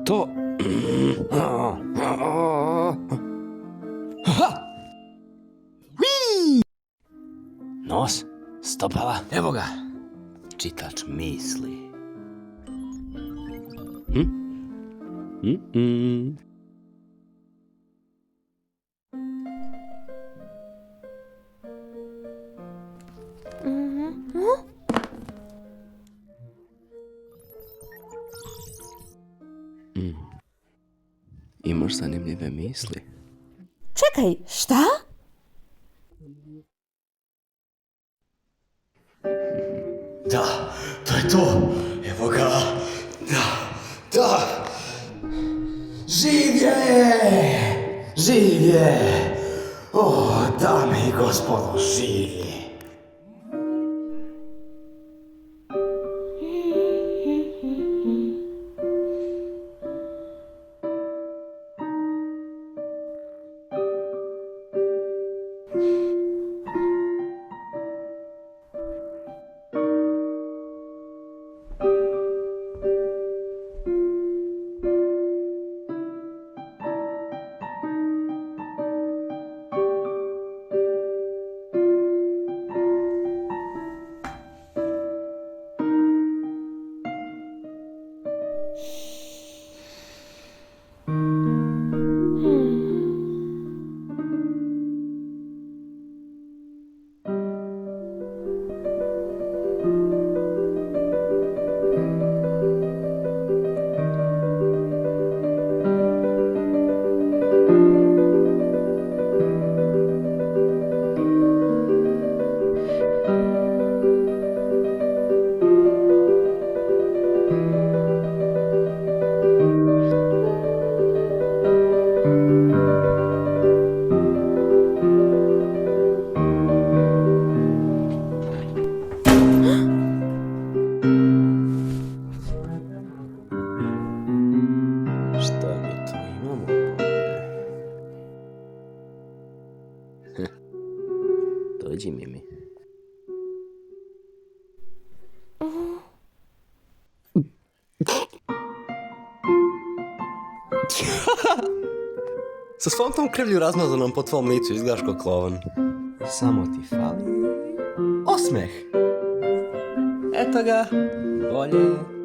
to... Nos, stopala, evo ga. Čitač misli. Imaš zanimljive misli? Čekaj, šta? Da, to je to. Evo ga. Da. Živ je! Živ je! O, dame i gospodo, živ je! Dođi, Mimi. Sa svom tom krvlju razmazanom po tvom licu izgledaš ko klovan. Samo ti fali osmeh. Eto ga, bolje.